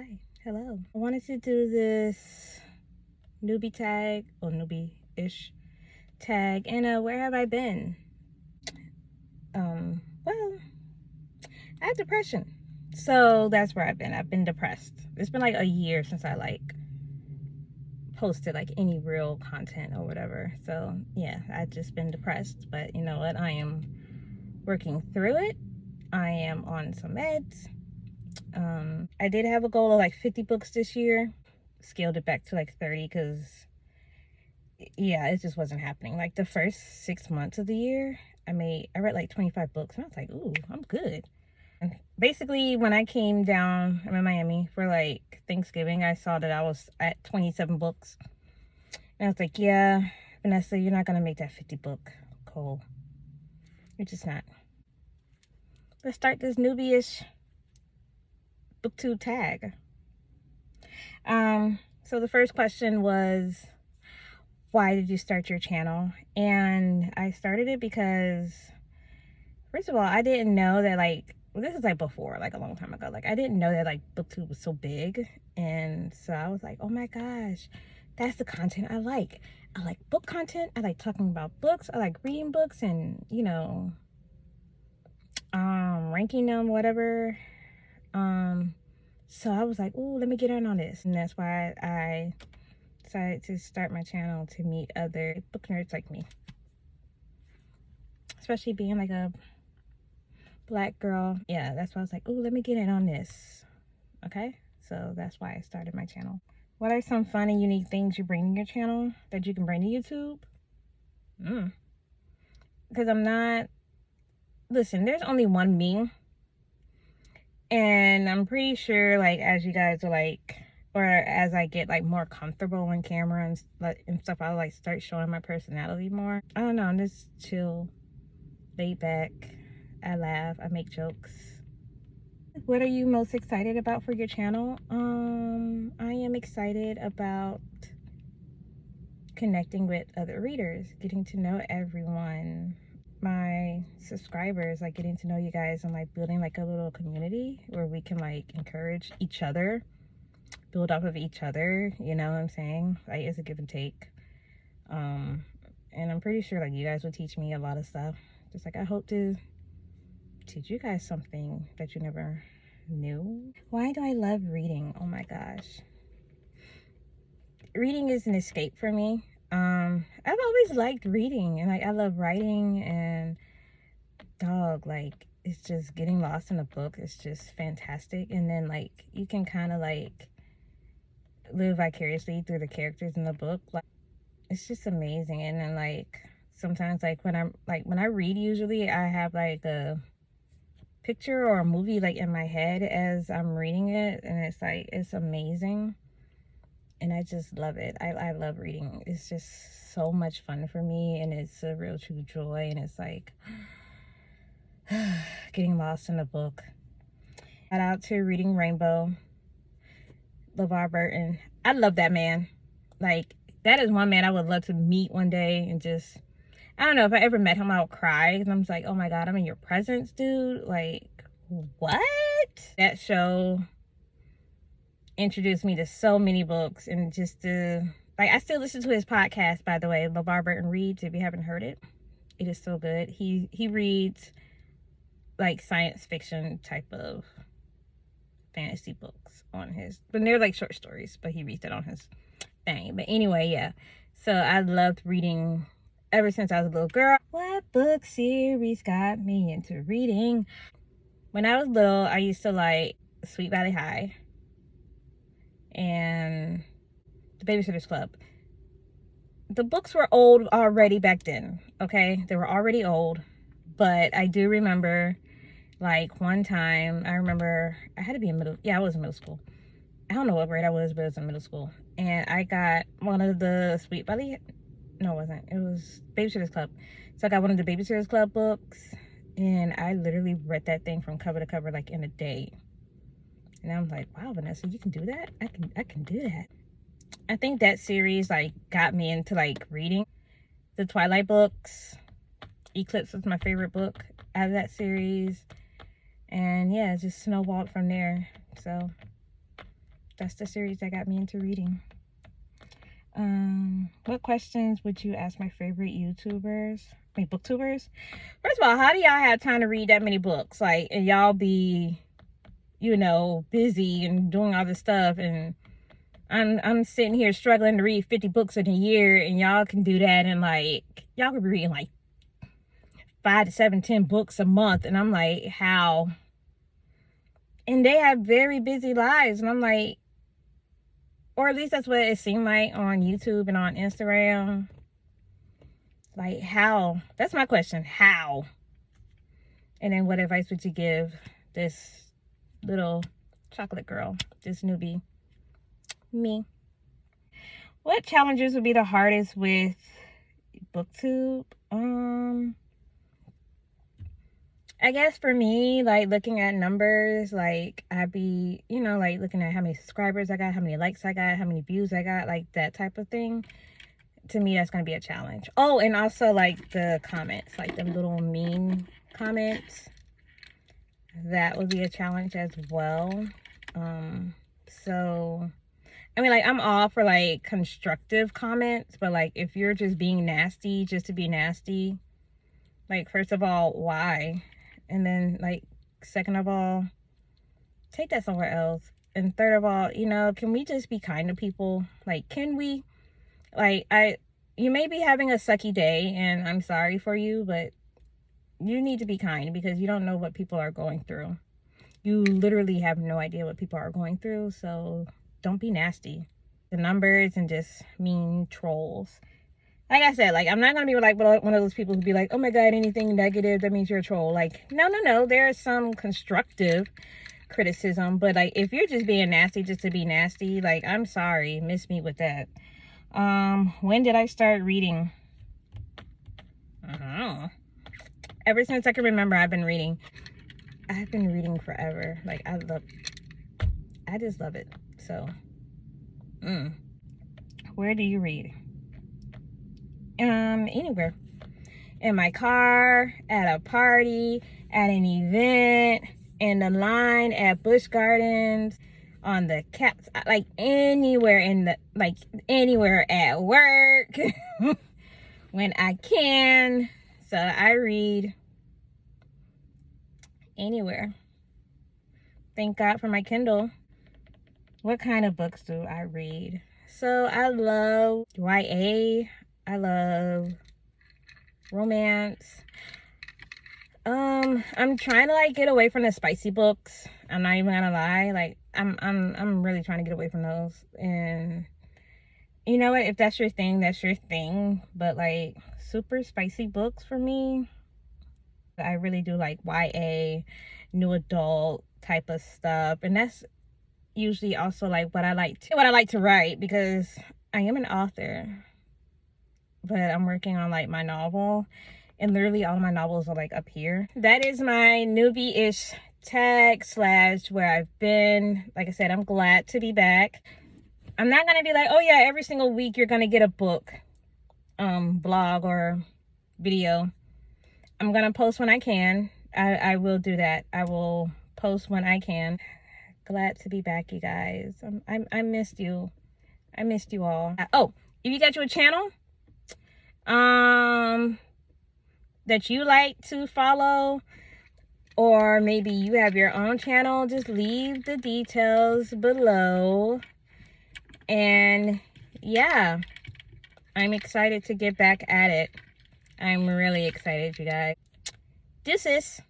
Hi, hello. I wanted to do this newbie tag, or newbie-ish tag, and where have I been? Well, I have depression. So that's where I've been. I've been depressed. It's been like a year since I posted any real content or whatever. So yeah, I've just been depressed. But you know what? I am working through it. I am on some meds. I did have a goal of like 50 books this year. Scaled it back to like 30 because yeah, it just wasn't happening. Like the first 6 months of the year, I read like 25 books, and I was like, ooh, I'm good. And basically, when I came down, I'm in Miami for like Thanksgiving, I saw that I was at 27 books. And I was like, yeah, Vanessa, you're not gonna make that 50 book goal. You're just not. Let's start this newbie-ish Booktube tag. So the first question was, why did you start your channel? And I started it because, first of all, I didn't know that this is like before, like a long time ago. Like I didn't know that like Booktube was so big. And so I was like, oh my gosh, that's the content I like. I like book content. I like talking about books. I like reading books and, ranking them, whatever. So I was like, ooh, let me get in on this. And that's why I decided to start my channel, to meet other book nerds like me. Especially being like a Black girl. Yeah, that's why I was like, ooh, let me get in on this. Okay, so that's why I started my channel. What are some fun and unique things you bring to your channel that you can bring to YouTube? Because listen, there's only one me. And I'm pretty sure as you guys are or as I get more comfortable on camera and stuff, I'll start showing my personality more. I don't know, I'm just chill, laid back. I laugh, I make jokes. What are you most excited about for your channel? I am excited about connecting with other readers, getting to know everyone, my subscribers, getting to know you guys, and building a little community where we can encourage each other, build off of each other, you know what I'm saying? It's a give and take. And I'm pretty sure you guys will teach me a lot of stuff. Just I hope to teach you guys something that you never knew. Why do I love reading? Oh my gosh. Reading is an escape for me. I've always liked reading, and I love writing, and it's just getting lost in a book. It's just fantastic. And then you can kind of live vicariously through the characters in the book. It's just amazing. And then sometimes when I read, usually I have a picture or a movie in my head as I'm reading it, and it's amazing. And I just love it. I love reading. It's just so much fun for me, and it's a real true joy, and it's getting lost in a book. Shout out to Reading Rainbow, LeVar Burton. I love that man. That is one man I would love to meet one day, and just, I don't know, if I ever met him, I would cry. And I'm just like, oh my God, I'm in your presence, dude. What? That show introduced me to so many books, and just I still listen to his podcast, by the way, LeVar Burton Reads. If you haven't heard it, it is so good. He reads science fiction type of fantasy books on his, but they're short stories, but he reads it on his thing. But anyway, yeah, so I loved reading ever since I was a little girl. What book series got me into reading? When I was little, I used to like Sweet Valley High and The Babysitter's Club. The books were old already back then, okay? They were already old, but I do remember one time, I remember I had to be in I was in middle school. I don't know what grade I was, but it was in middle school. And I got one of the Sweet Valley, no, it wasn't. It was Babysitter's Club. So I got one of the Babysitter's Club books, and I literally read that thing from cover to cover in a day. And I'm like, wow, Vanessa, you can do that? I can do that. I think that series got me into reading. The Twilight books. Eclipse was my favorite book out of that series. And yeah, it just snowballed from there. So That's the series that got me into reading. What questions would you ask my favorite YouTubers? I mean, booktubers. First of all, how do y'all have time to read that many books? Like, and y'all be, you know, busy and doing all this stuff, and I'm sitting here struggling to read 50 books in a year, and y'all can do that, and like y'all could be reading like 5 to 7, 10 books a month, and I'm like, how? And they have very busy lives, and I'm like, or at least that's what it seemed like on YouTube and on Instagram. Like, how? That's my question. How? And then what advice would you give this little chocolate girl, this newbie, me? What challenges would be the hardest with Booktube? I guess for me, like looking at numbers, like I'd be, you know, like looking at how many subscribers I got, how many likes I got, how many views I got, like that type of thing. To me, that's going to be a challenge. Oh, and also like the comments, like the little mean comments. That would be a challenge as well. So, I mean, like I'm all for like constructive comments, but like if you're just being nasty just to be nasty, like first of all, why? And then like second of all, take that somewhere else. And third of all, you know, can we just be kind to people? Like, can we? Like, you may be having a sucky day, and I'm sorry for you, but you need to be kind because you don't know what people are going through. You literally have no idea what people are going through, so don't be nasty. The numbers and just mean trolls. Like I said, like, I'm not going to be like one of those people who be like, oh my God, anything negative, that means you're a troll. Like, no. There's some constructive criticism, but like, if you're just being nasty just to be nasty, like, I'm sorry, miss me with that. When did I start reading? I don't know. Ever since I can remember, I've been reading. I've been reading forever. Like, I just love it. So, where do you read? Anywhere. In my car, at a party, at an event, in the line at Busch Gardens, on the caps, like anywhere anywhere at work, when I can. So I read anywhere. Thank God for my Kindle. What kind of books do I read? So I love YA. I love romance. I'm trying to like get away from the spicy books. I'm not even gonna lie. Like I'm really trying to get away from those. And you know what? If that's your thing, that's your thing. But like super spicy books for me, I really do like YA, new adult type of stuff. And that's usually also like what I like to write, because I am an author. But I'm working on like my novel, and literally all of my novels are like up here. That is my newbie-ish tag / where I've been. Like I said, I'm glad to be back. I'm not gonna be like, oh yeah, every single week you're gonna get a book blog or video. I'm gonna post when I can. I will do that. I will post when I can. Glad to be back, you guys. I missed you. I missed you all. Oh, if you got your channel that you like to follow, or maybe you have your own channel, just leave the details below. And yeah, I'm excited to get back at it. I'm really excited, you guys. This is